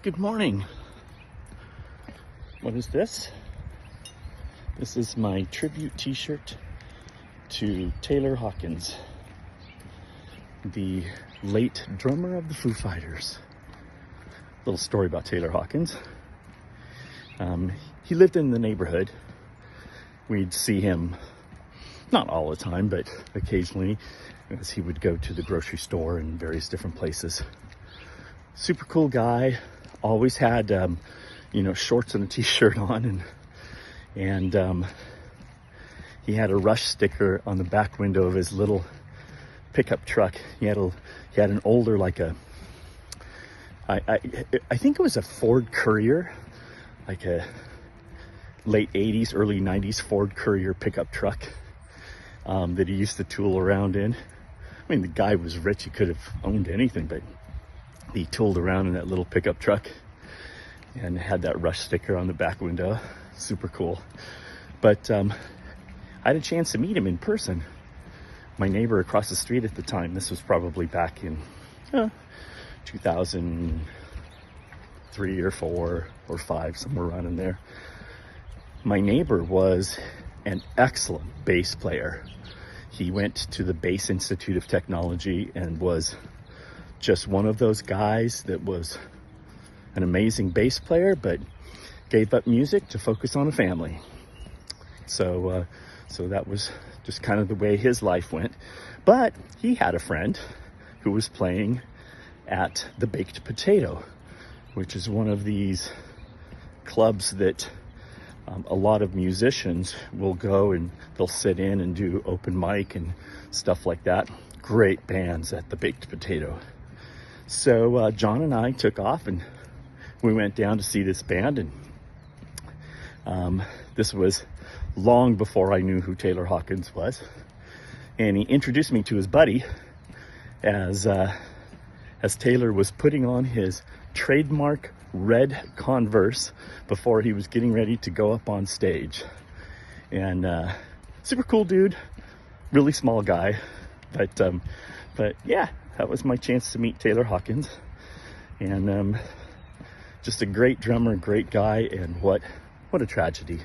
Good morning. What is this? This is my tribute t-shirt to Taylor Hawkins, the late drummer of the Foo Fighters. Little story about Taylor Hawkins. He lived in the neighborhood. We'd see him, not all the time, but occasionally as he would go to the grocery store and various different places. Super cool guy. Always had, shorts and a t-shirt on, and he had a Rush sticker on the back window of his little pickup truck. He had an older, I think it was a Ford Courier, like a late 80s, early 90s Ford Courier pickup truck that he used to tool around in. I mean, the guy was rich. He could have owned anything, but he tooled around in that little pickup truck and had that Rush sticker on the back window. Super cool. But I had a chance to meet him in person. My neighbor across the street at the time, this was probably back in 2003 or 4 or 5, somewhere around in there. My neighbor was an excellent bass player. He went to the Bass Institute of Technology and was just one of those guys that was an amazing bass player, but gave up music to focus on a family. So that was just kind of the way his life went. But he had a friend who was playing at the Baked Potato, which is one of these clubs that a lot of musicians will go and they'll sit in and do open mic and stuff like that. Great bands at the Baked Potato. So John and I took off and we went down to see this band, and this was long before I knew who Taylor Hawkins was. And he introduced me to his buddy as Taylor was putting on his trademark red Converse before he was getting ready to go up on stage. And super cool dude, really small guy, but yeah, that was my chance to meet Taylor Hawkins. And just a great drummer, great guy, and what a tragedy.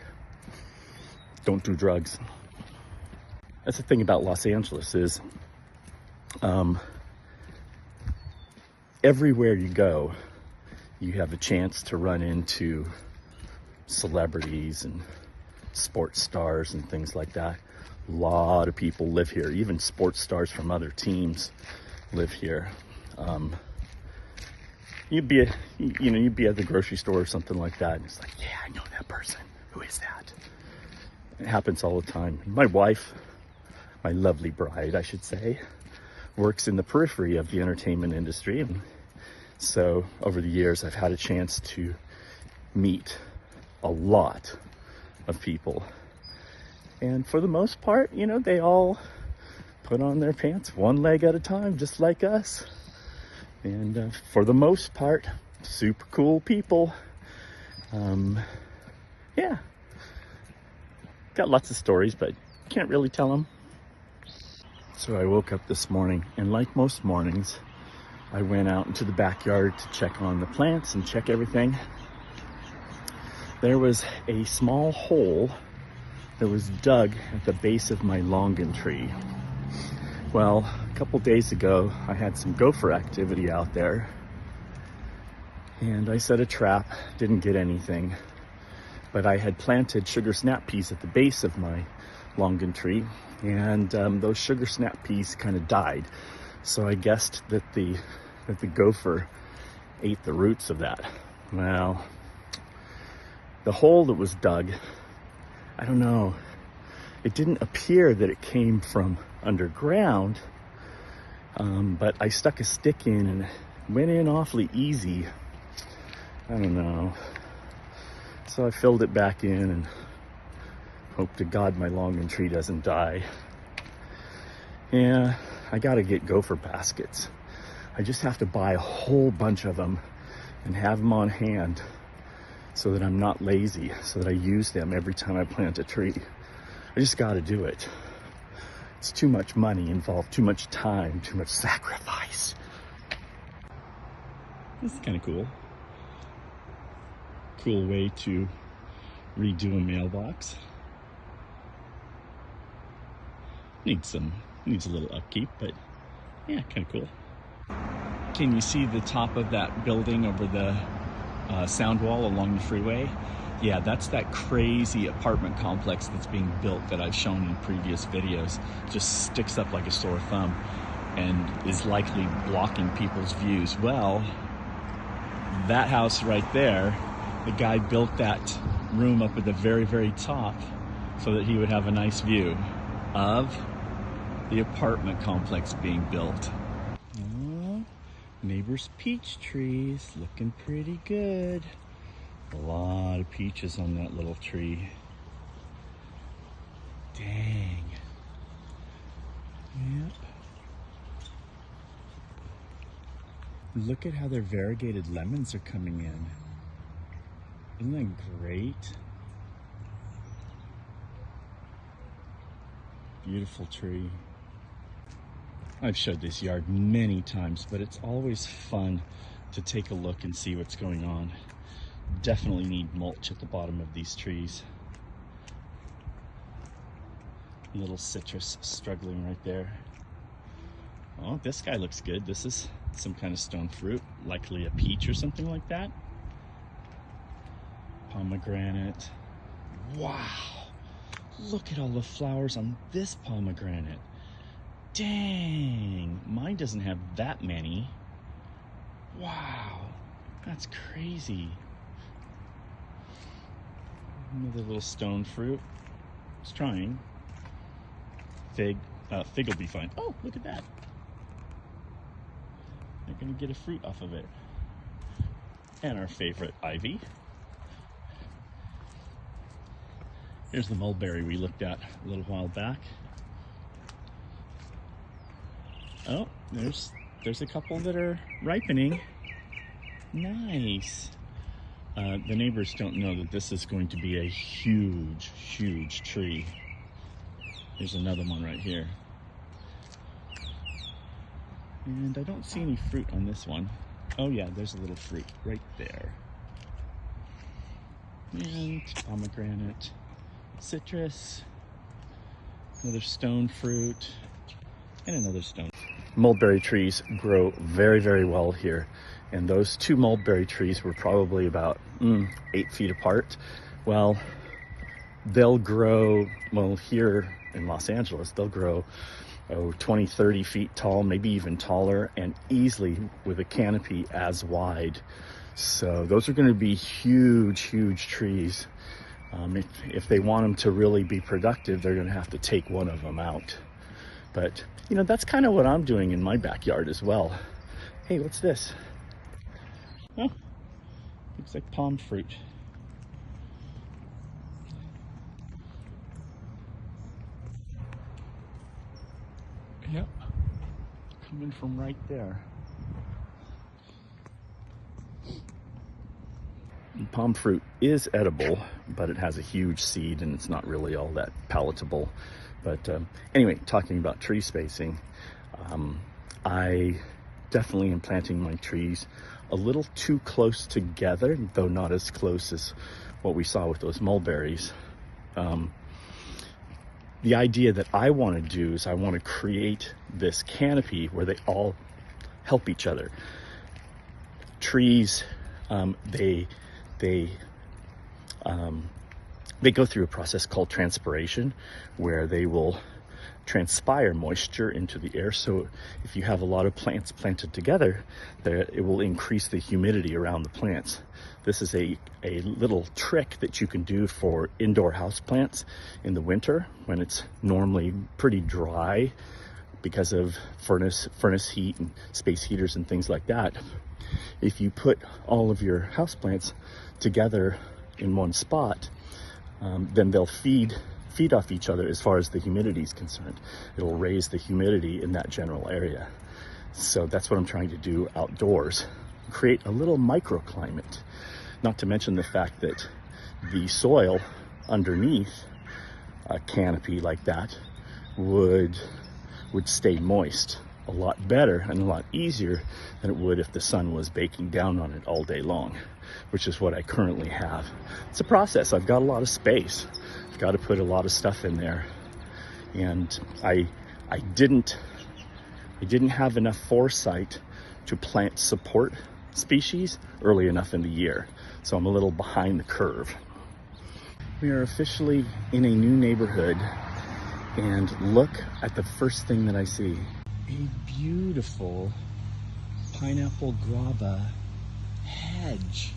Don't do drugs. That's the thing about Los Angeles is everywhere you go, you have a chance to run into celebrities and sports stars and things like that. A lot of people live here. Even sports stars from other teams live here. You'd be at the grocery store or something like that, and it's like, yeah, I know that person. Who is that? It happens all the time. My wife, my lovely bride, I should say, works in the periphery of the entertainment industry, and so over the years, I've had a chance to meet a lot of people, and for the most part, they all put on their pants one leg at a time, just like us. And for the most part, super cool people. Yeah. Got lots of stories, but can't really tell them. So I woke up this morning, and like most mornings, I went out into the backyard to check on the plants and check everything. There was a small hole that was dug at the base of my longan tree. Well, a couple days ago, I had some gopher activity out there, and I set a trap, didn't get anything, but I had planted sugar snap peas at the base of my longan tree, and those sugar snap peas kind of died. So I guessed that the gopher ate the roots of that. Well, the hole that was dug, I don't know, it didn't appear that it came from underground, but I stuck a stick in and it went in awfully easy. I don't know. So I filled it back in and hope to God my longan tree doesn't die. Yeah, I gotta get gopher baskets. I just have to buy a whole bunch of them and have them on hand so that I'm not lazy, so that I use them every time I plant a tree. I just gotta do it. It's too much money involved, too much time, too much sacrifice. This is kind of cool. Cool way to redo a mailbox. Needs a little upkeep, but yeah, kind of cool. Can you see the top of that building over the sound wall along the freeway? Yeah, that's that crazy apartment complex that's being built that I've shown in previous videos. Just sticks up like a sore thumb and is likely blocking people's views. Well, that house right there, the guy built that room up at the very, very top so that he would have a nice view of the apartment complex being built. Oh, neighbor's peach trees looking pretty good. A lot of peaches on that little tree. Dang. Yep. Look at how their variegated lemons are coming in. Isn't that great? Beautiful tree. I've showed this yard many times, but it's always fun to take a look and see what's going on. Definitely need mulch at the bottom of these trees. Little citrus struggling right there. Oh, this guy looks good. This is some kind of stone fruit, likely a peach or something like that. Pomegranate. Wow, look at all the flowers on this pomegranate. Dang, mine doesn't have that many. Wow, that's crazy. Another little stone fruit. It's trying. Fig will be fine. Oh, look at that. They're gonna get a fruit off of it. And our favorite ivy. Here's the mulberry we looked at a little while back. Oh, there's a couple that are ripening. Nice. The neighbors don't know that this is going to be a huge, huge tree. There's another one right here. And I don't see any fruit on this one. Oh yeah, there's a little fruit right there. And pomegranate, citrus, another stone fruit, and another stone. Mulberry trees grow very, very well here. And those two mulberry trees were probably about 8 feet apart. Well, they'll grow, well, here in Los Angeles, they'll grow 20, 30 feet tall, maybe even taller, and easily with a canopy as wide. So those are going to be huge, huge trees. If they want them to really be productive, they're going to have to take one of them out. But, you know, that's kind of what I'm doing in my backyard as well. Hey, what's this? Oh, looks like palm fruit. Yep, coming from right there. Palm fruit is edible, but it has a huge seed and it's not really all that palatable. But anyway, talking about tree spacing, I definitely am planting my trees a little too close together, though not as close as what we saw with those mulberries. The idea that I want to do is I want to create this canopy where they all help each other. Trees, they go through a process called transpiration, where they will transpire moisture into the air. So if you have a lot of plants planted together, it will increase the humidity around the plants. This is a little trick that you can do for indoor house plants in the winter when it's normally pretty dry because of furnace heat and space heaters and things like that. If you put all of your house plants together in one spot, then they'll feed off each other as far as the humidity is concerned. It'll raise the humidity in that general area. So that's what I'm trying to do outdoors. Create a little microclimate. Not to mention the fact that the soil underneath a canopy like that would stay moist a lot better and a lot easier than it would if the sun was baking down on it all day long, which is what I currently have. It's a process. I've got a lot of space. I've got to put a lot of stuff in there. And I didn't have enough foresight to plant support species early enough in the year. So I'm a little behind the curve. We are officially in a new neighborhood, and look at the first thing that I see. A beautiful pineapple guava hedge.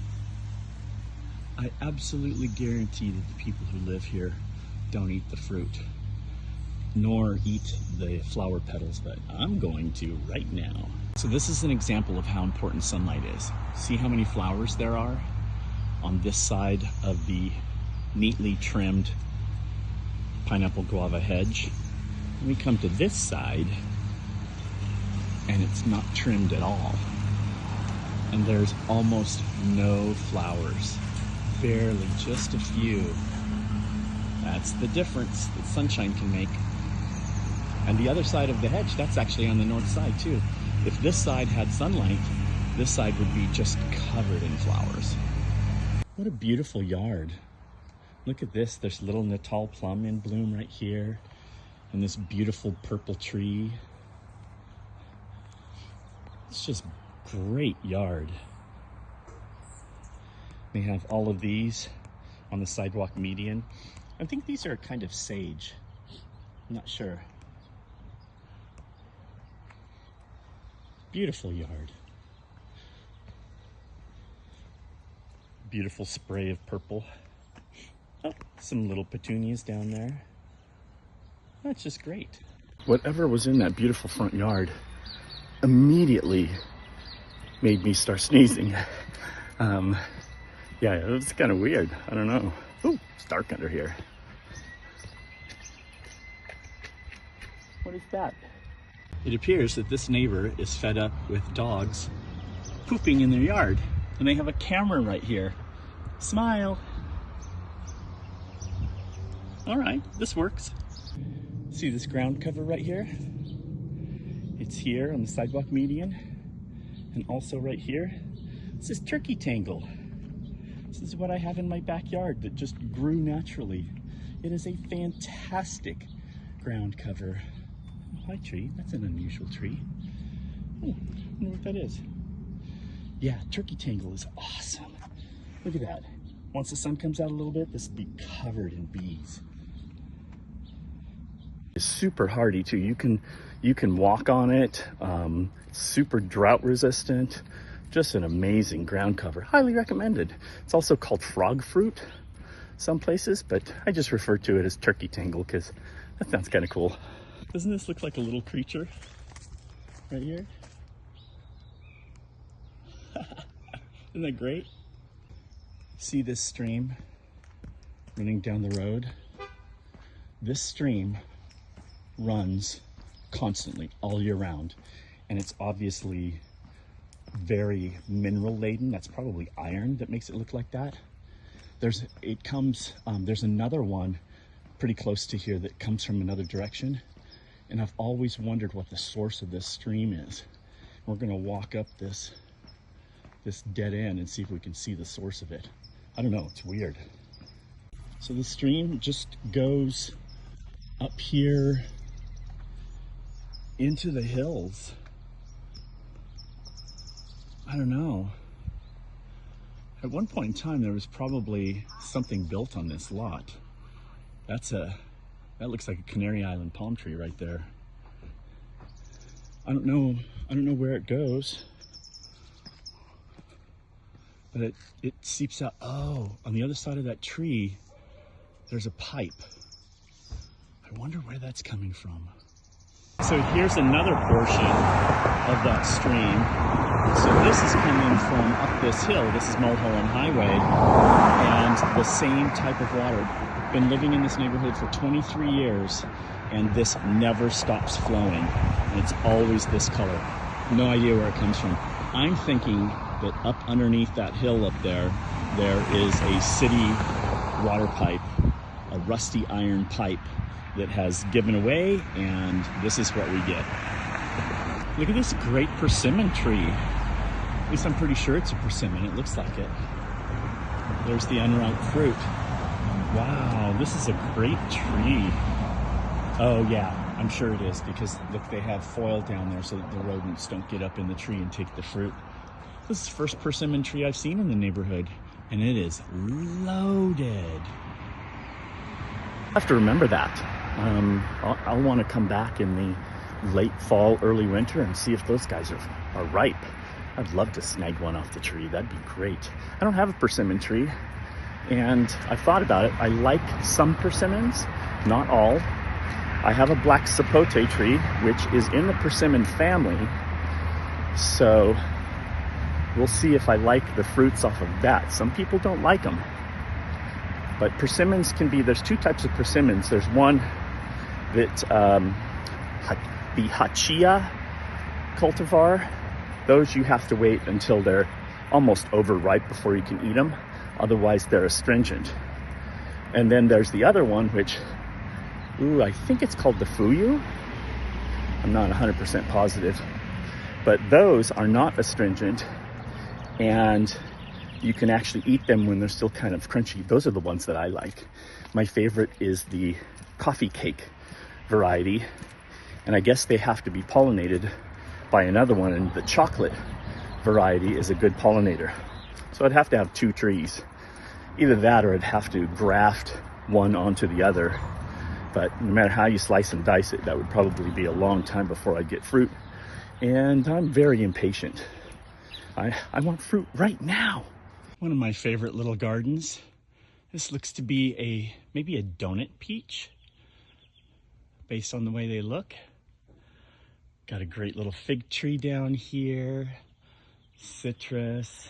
I absolutely guarantee that the people who live here don't eat the fruit, nor eat the flower petals, but I'm going to right now. So this is an example of how important sunlight is. See how many flowers there are on this side of the neatly trimmed pineapple guava hedge. And we come to this side and it's not trimmed at all. And there's almost no flowers, barely, just a few. That's the difference that sunshine can make. And the other side of the hedge, that's actually on the north side too. If this side had sunlight, this side would be just covered in flowers. What a beautiful yard. Look at this, there's little Natal plum in bloom right here, and this beautiful purple tree. It's just great yard. We have all of these on the sidewalk median. I think these are kind of sage. I'm not sure. Beautiful yard. Beautiful spray of purple. Oh, some little petunias down there. That's just great. Whatever was in that beautiful front yard immediately made me start sneezing. Yeah, it was kind of weird. I don't know. Oh, it's dark under here. What is that? It appears that this neighbor is fed up with dogs pooping in their yard, and they have a camera right here. Smile. All right, this works. See this ground cover right here? It's here on the sidewalk median, and also right here. This is turkey tangle. This is what I have in my backyard that just grew naturally. It is a fantastic ground cover. Oh, hi tree, that's an unusual tree. Oh, I wonder what that is. Yeah, turkey tangle is awesome. Look at that. Once the sun comes out a little bit, this will be covered in bees. It's super hardy too. You can walk on it. Super drought resistant. Just an amazing ground cover. Highly recommended. It's also called frog fruit some places, but I just refer to it as turkey tangle because that sounds kind of cool. Doesn't this look like a little creature right here? Isn't that great? See this stream running down the road? This stream runs constantly all year round, and it's obviously very mineral laden. That's probably iron that makes it look like that. There's another one pretty close to here that comes from another direction, and I've always wondered what the source of this stream is. We're gonna walk up this dead end and see if we can see the source of it. I don't know, it's weird. So the stream just goes up here into the hills. I don't know. At one point in time, there was probably something built on this lot. That looks like a Canary Island palm tree right there. I don't know where it goes, but it seeps out. Oh, on the other side of that tree, there's a pipe. I wonder where that's coming from. So here's another portion of that stream. So this is coming from up this hill. This is Mulholland Highway, and the same type of water. Been living in this neighborhood for 23 years, and this never stops flowing. And it's always this color. No idea where it comes from. I'm thinking that up underneath that hill up there is a city water pipe, a rusty iron pipe that has given away, and this is what we get. Look at this great persimmon tree. At least I'm pretty sure it's a persimmon. It looks like it. There's the unripe fruit. Wow, this is a great tree. Oh yeah, I'm sure it is, because look, they have foil down there so that the rodents don't get up in the tree and take the fruit. This is the first persimmon tree I've seen in the neighborhood, and it is loaded. I have to remember that. I'll want to come back in the late fall, early winter and see if those guys are ripe. I'd love to snag one off the tree. That'd be great. I don't have a persimmon tree, and I've thought about it. I like some persimmons, not all. I have a black sapote tree, which is in the persimmon family. So we'll see if I like the fruits off of that. Some people don't like them. But persimmons can be, there's two types of persimmons. There's one that, the Hachia cultivar, those you have to wait until they're almost overripe before you can eat them. Otherwise, they're astringent. And then there's the other one, which, I think it's called the Fuyu. I'm not 100% positive. But those are not astringent, and you can actually eat them when they're still kind of crunchy. Those are the ones that I like. My favorite is the coffee cake variety, and I guess they have to be pollinated by another one, and the chocolate variety is a good pollinator. So I'd have to have two trees. Either that, or I'd have to graft one onto the other. But no matter how you slice and dice it, that would probably be a long time before I'd get fruit. And I'm very impatient. I want fruit right now. One of my favorite little gardens. This looks to be maybe a donut peach, based on the way they look. Got a great little fig tree down here, citrus,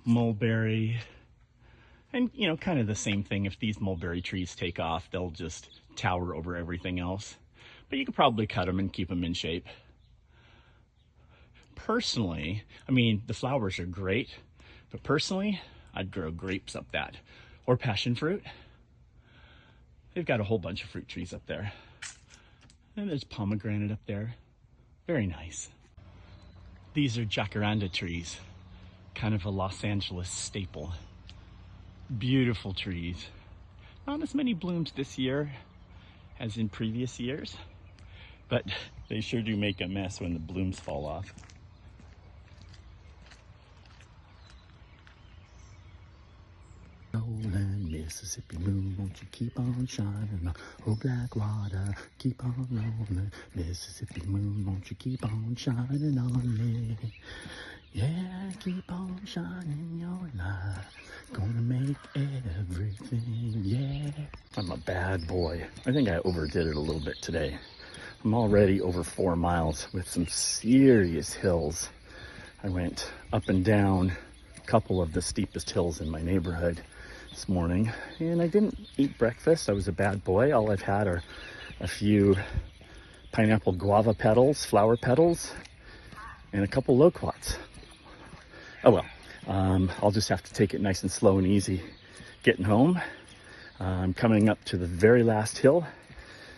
mulberry, and kind of the same thing. If these mulberry trees take off, they'll just tower over everything else. But you could probably cut them and keep them in shape. Personally, the flowers are great, but personally, I'd grow grapes up that, or passion fruit. They've got a whole bunch of fruit trees up there. And there's pomegranate up there. Very nice. These are jacaranda trees, kind of a Los Angeles staple. Beautiful trees. Not as many blooms this year as in previous years, but they sure do make a mess when the blooms fall off. Rolling Mississippi moon, won't you keep on shining? Oh, black water, keep on rolling. Mississippi moon, won't you keep on shining on me? Yeah, keep on shining your light. Gonna make everything, yeah. I'm a bad boy. I think I overdid it a little bit today. I'm already over 4 miles with some serious hills. I went up and down a couple of the steepest hills in my neighborhood this morning, and I didn't eat breakfast. I was a bad boy. All I've had are a few pineapple guava petals, flower petals, and a couple loquats. Oh well, I'll just have to take it nice and slow and easy getting home. I'm coming up to the very last hill,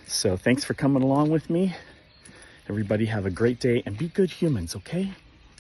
so thanks for coming along with me. Everybody have a great day and be good humans, okay?